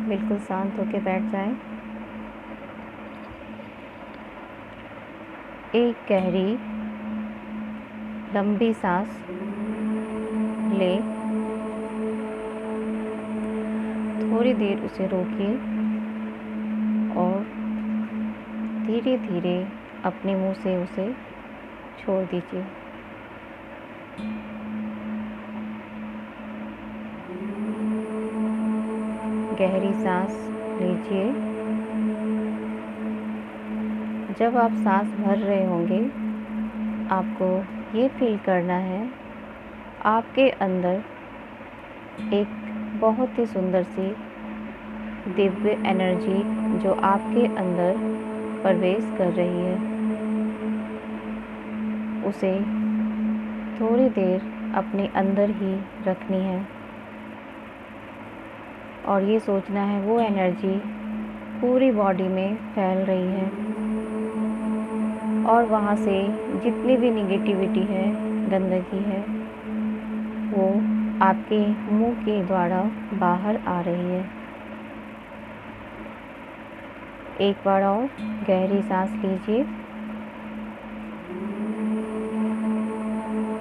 बिल्कुल शांत होकर बैठ जाएं। एक गहरी लंबी सांस ले, थोड़ी देर उसे रोकिए और धीरे धीरे अपने मुंह से उसे छोड़ दीजिए। गहरी सांस लीजिए। जब आप सांस भर रहे होंगे, आपको ये फील करना है आपके अंदर एक बहुत ही सुंदर सी दिव्य एनर्जी जो आपके अंदर प्रवेश कर रही है, उसे थोड़ी देर अपने अंदर ही रखनी है और ये सोचना है वो एनर्जी पूरी बॉडी में फैल रही है और वहाँ से जितनी भी निगेटिविटी है, गंदगी है, वो आपके मुंह के द्वारा बाहर आ रही है। एक बार और गहरी सांस लीजिए,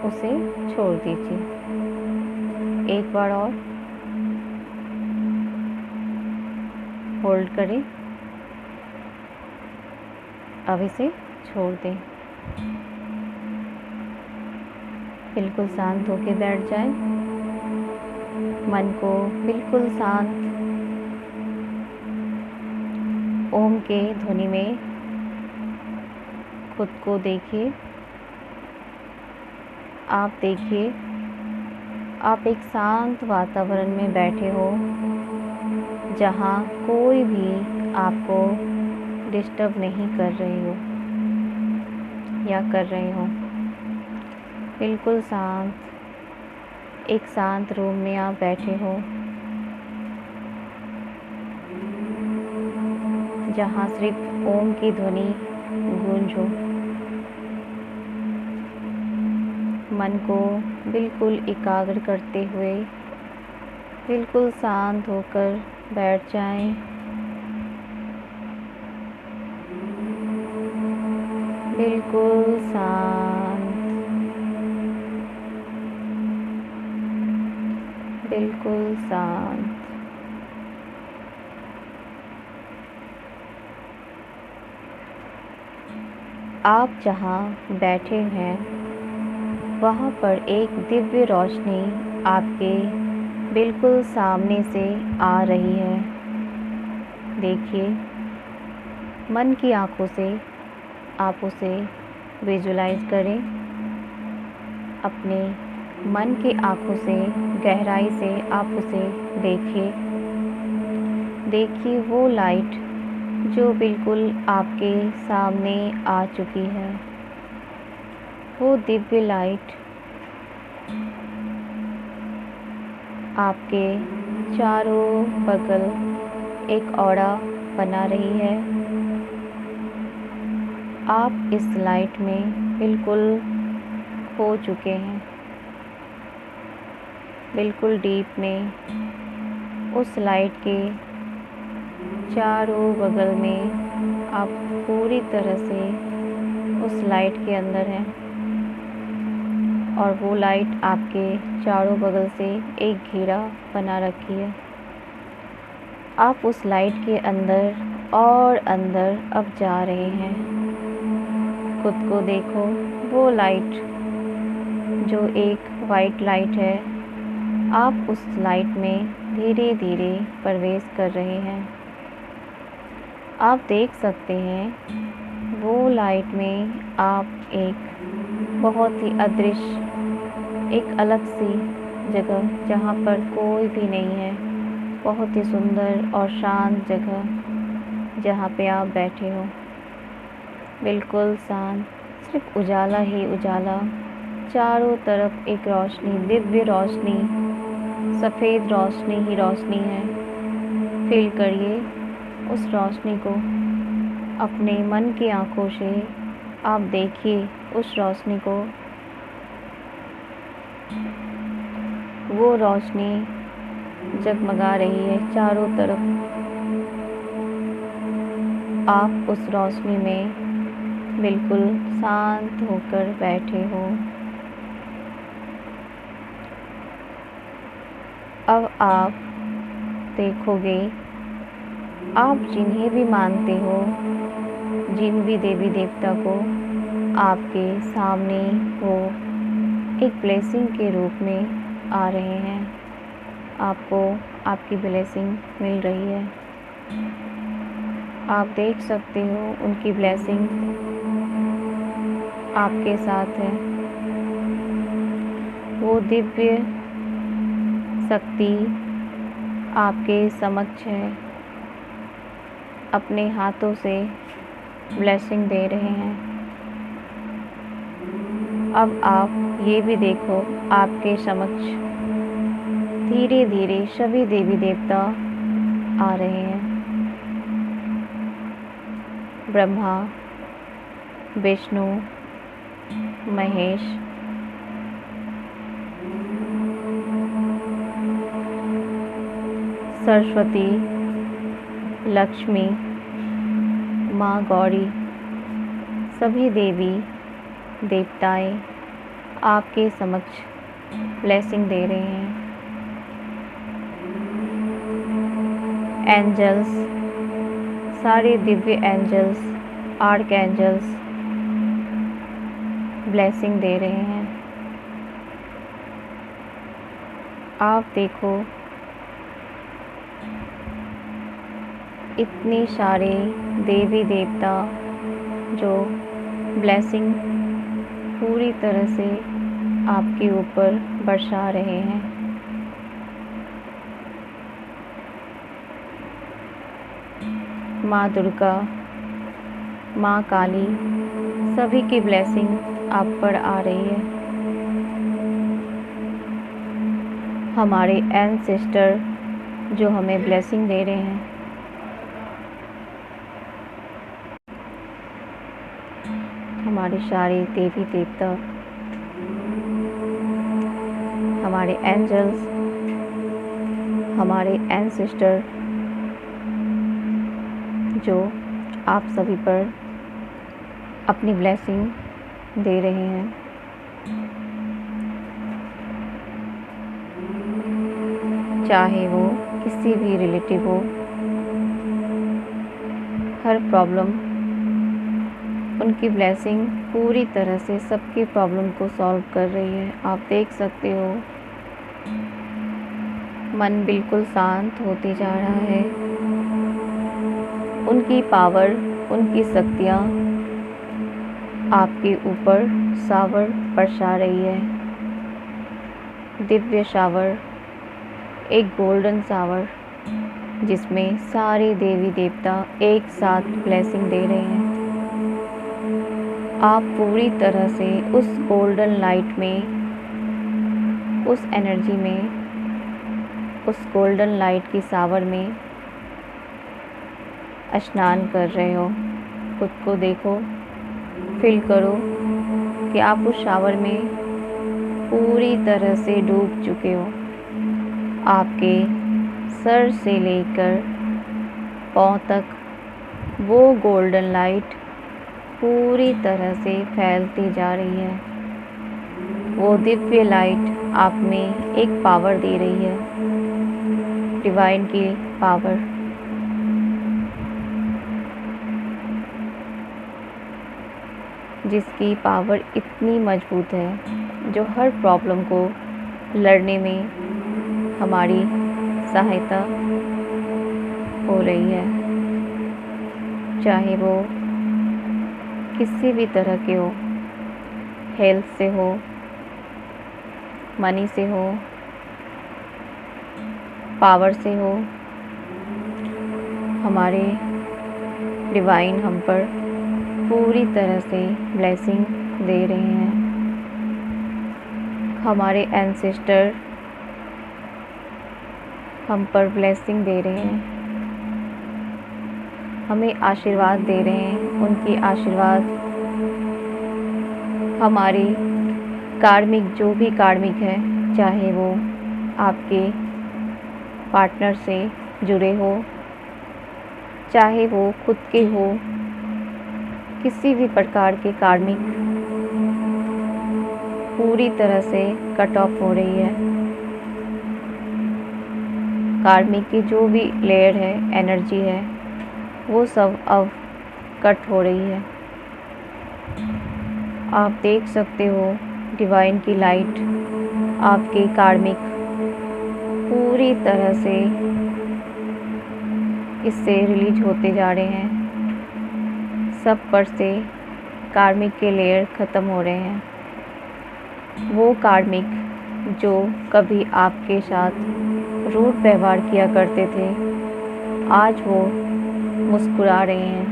उसे छोड़ दीजिए। एक बार और होल्ड करें, अब इसे छोड़ दें। बिल्कुल शांत होकर बैठ जाएं। मन को बिल्कुल शांत ओम के ध्वनि में खुद को देखिए। आप देखिए, आप एक शांत वातावरण में बैठे हो जहाँ कोई भी आपको डिस्टर्ब नहीं कर रही हो या कर रहे हो। बिल्कुल शांत एक शांत रूम में आप बैठे हो जहाँ सिर्फ ओम की ध्वनि गूंज हो। मन को बिल्कुल एकाग्र करते हुए बिल्कुल शांत होकर बैठ जाएं। बिल्कुल शांत, बिल्कुल शांत। आप जहाँ बैठे हैं वहाँ पर एक दिव्य रोशनी आपके बिल्कुल सामने से आ रही है। देखिए, मन की आँखों से आप उसे विजुलाइज करें। अपने मन की आँखों से गहराई से आप उसे देखिए। देखिए वो लाइट जो बिल्कुल आपके सामने आ चुकी है। वो दिव्य लाइट आपके चारों बगल एक ऑरा बना रही है। आप इस लाइट में बिल्कुल खो चुके हैं। बिल्कुल डीप में उस लाइट के चारों बगल में आप पूरी तरह से उस लाइट के अंदर हैं और वो लाइट आपके चारों बगल से एक घेरा बना रखी है। आप उस लाइट के अंदर और अंदर अब जा रहे हैं। खुद को देखो, वो लाइट जो एक वाइट लाइट है, आप उस लाइट में धीरे धीरे प्रवेश कर रहे हैं। आप देख सकते हैं वो लाइट में आप एक बहुत ही अदृश्य, एक अलग सी जगह जहाँ पर कोई भी नहीं है, बहुत ही सुंदर और शांत जगह जहाँ पे आप बैठे हो। बिल्कुल शांत, सिर्फ उजाला ही उजाला, चारों तरफ एक रोशनी, दिव्य रोशनी, सफ़ेद रोशनी ही रोशनी है। फील करिए उस रोशनी को। अपने मन की आँखों से आप देखिए उस रोशनी को। वो रोशनी जगमगा रही है चारों तरफ। आप उस रोशनी में बिल्कुल शांत होकर बैठे हो। अब आप देखोगे, आप जिन्हें भी मानते हो, जिन भी देवी देवता को, आपके सामने वो एक ब्लेसिंग के रूप में आ रहे हैं। आपको आपकी ब्लेसिंग मिल रही है। आप देख सकते हो उनकी ब्लेसिंग आपके साथ है। वो दिव्य शक्ति आपके समक्ष है, अपने हाथों से ब्लेसिंग दे रहे हैं। अब आप ये भी देखो, आपके समक्ष धीरे धीरे सभी देवी देवता आ रहे हैं। ब्रह्मा, विष्णु, महेश, सरस्वती, लक्ष्मी, माँ गौरी, सभी देवी देवताएं आपके समक्ष ब्लेसिंग दे रहे हैं। एंजल्स, सारे Divya angels, arc angels blessing दे रहे हैं। आप देखो, इतने सारे देवी देवता जो ब्लेसिंग पूरी तरह से आपके ऊपर बरसा रहे हैं। माँ दुर्गा, माँ काली, सभी की ब्लेसिंग आप पर आ रही है। हमारे एंसेस्टर जो हमें ब्लेसिंग दे रहे हैं। हमारे सारे देवी देवता, हमारे एंजल्स, हमारे एंसेस्टर जो आप सभी पर अपनी ब्लेसिंग दे रहे हैं। चाहे वो किसी भी रिलेटिव हो, हर प्रॉब्लम, उनकी ब्लेसिंग पूरी तरह से सबकी प्रॉब्लम को सॉल्व कर रही है। आप देख सकते हो, मन बिल्कुल शांत होते जा रहा है। उनकी पावर, उनकी शक्तियाँ आपके ऊपर शावर बरसा रही है। दिव्य शावर, एक गोल्डन शावर जिसमें सारे देवी देवता एक साथ ब्लेसिंग दे रहे हैं। आप पूरी तरह से उस गोल्डन लाइट में, उस एनर्जी में, उस गोल्डन लाइट की शावर में स्नान कर रहे हो। खुद को देखो, फील करो कि आप उस शावर में पूरी तरह से डूब चुके हो। आपके सर से लेकर पाँव तक वो गोल्डन लाइट पूरी तरह से फैलती जा रही है। वो दिव्य लाइट आप में एक पावर दे रही है, डिवाइन की पावर। जिसकी पावर इतनी मजबूत है, जो हर प्रॉब्लम को लड़ने में हमारी सहायता हो रही है। चाहे वो किसी भी तरह के हो, हेल्थ से हो, मनी से हो, पावर से हो, हमारे डिवाइन हम पर पूरी तरह से ब्लेसिंग दे रहे हैं। हमारे एंसेस्टर हम पर ब्लेसिंग दे रहे हैं, हमें आशीर्वाद दे रहे हैं। उनकी आशीर्वाद हमारी कार्मिक, जो भी कार्मिक है, चाहे वो आपके पार्टनर से जुड़े हो, चाहे वो खुद के हो, किसी भी प्रकार के कार्मिक पूरी तरह से कट ऑफ हो रही है। कार्मिक की जो भी लेयर है, एनर्जी है, वो सब अब कट हो रही है। आप देख सकते हो डिवाइन की लाइट आपके कार्मिक पूरी तरह से इससे रिलीज होते जा रहे हैं। सब पर से कार्मिक के लेयर ख़त्म हो रहे हैं। वो कार्मिक जो कभी आपके साथ रूड व्यवहार किया करते थे, आज वो मुस्कुरा रहे हैं,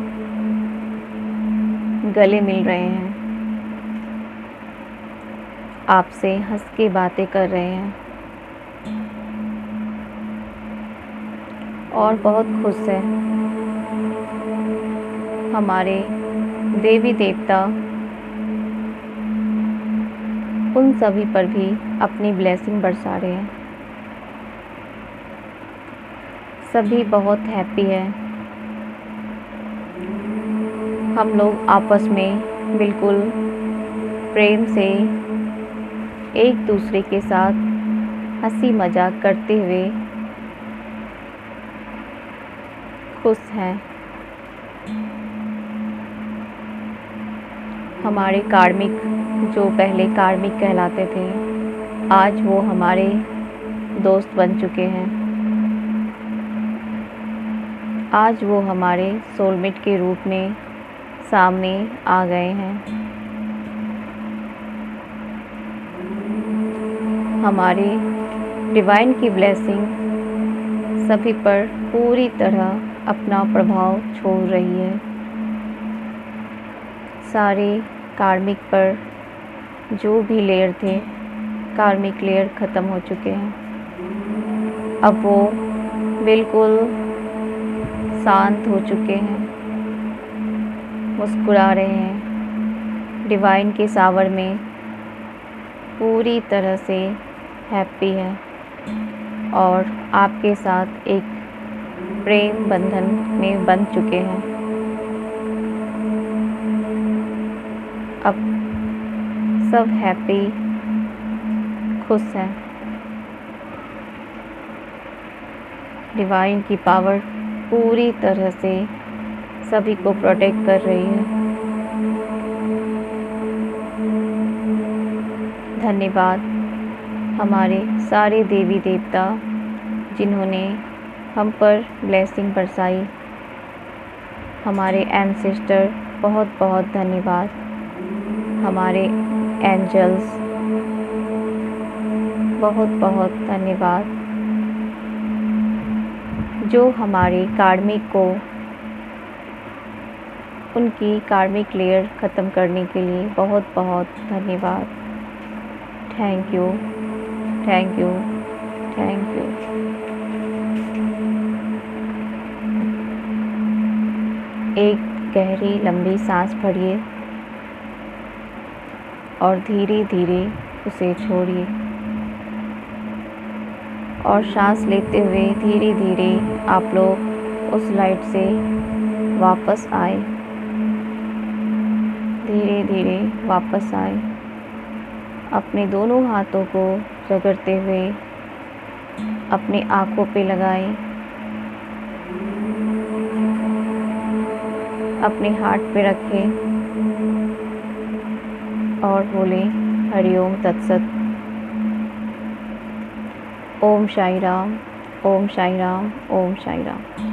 गले मिल रहे हैं, आपसे हंस के बातें कर रहे हैं और बहुत खुश है। हमारे देवी देवता उन सभी पर भी अपनी ब्लेसिंग बरसा रहे हैं। सभी बहुत हैप्पी है। हम लोग आपस में बिल्कुल प्रेम से एक दूसरे के साथ हंसी मजाक करते हुए खुश हैं। हमारे कार्मिक जो पहले कार्मिक कहलाते थे, आज वो हमारे दोस्त बन चुके हैं। आज वो हमारे सोलमेट के रूप में सामने आ गए हैं। हमारे डिवाइन की ब्लेसिंग सभी पर पूरी तरह अपना प्रभाव छोड़ रही है। सारे कार्मिक पर जो भी लेयर थे, कार्मिक लेयर ख़त्म हो चुके हैं। अब वो बिल्कुल शांत हो चुके हैं, मुस्कुरा रहे हैं, डिवाइन के सावर में पूरी तरह से हैप्पी है और आपके साथ एक प्रेम बंधन में बंध चुके हैं। अब सब हैप्पी, खुश हैं। डिवाइन की पावर पूरी तरह से सभी को प्रोटेक्ट कर रही है। धन्यवाद हमारे सारे देवी देवता जिन्होंने हम पर ब्लेसिंग बरसाई। हमारे एंसेस्टर बहुत बहुत धन्यवाद। हमारे एंजल्स बहुत बहुत धन्यवाद जो हमारे कार्मिक को उनकी कार्मिक लेयर ख़त्म करने के लिए बहुत बहुत धन्यवाद। Thank you, thank you, thank you. एक गहरी लंबी सांस भरिए और धीरे धीरे उसे छोड़िए और सांस लेते हुए धीरे धीरे आप लोग उस लाइट से वापस आए। धीरे धीरे वापस आए। अपने दोनों हाथों को रगड़ते हुए अपनी आँखों पे लगाएं। अपने हार्ट पे रखें और बोलें हरिओम तत्सत। ओम साई राम, ओम साई राम, ओम साई राम।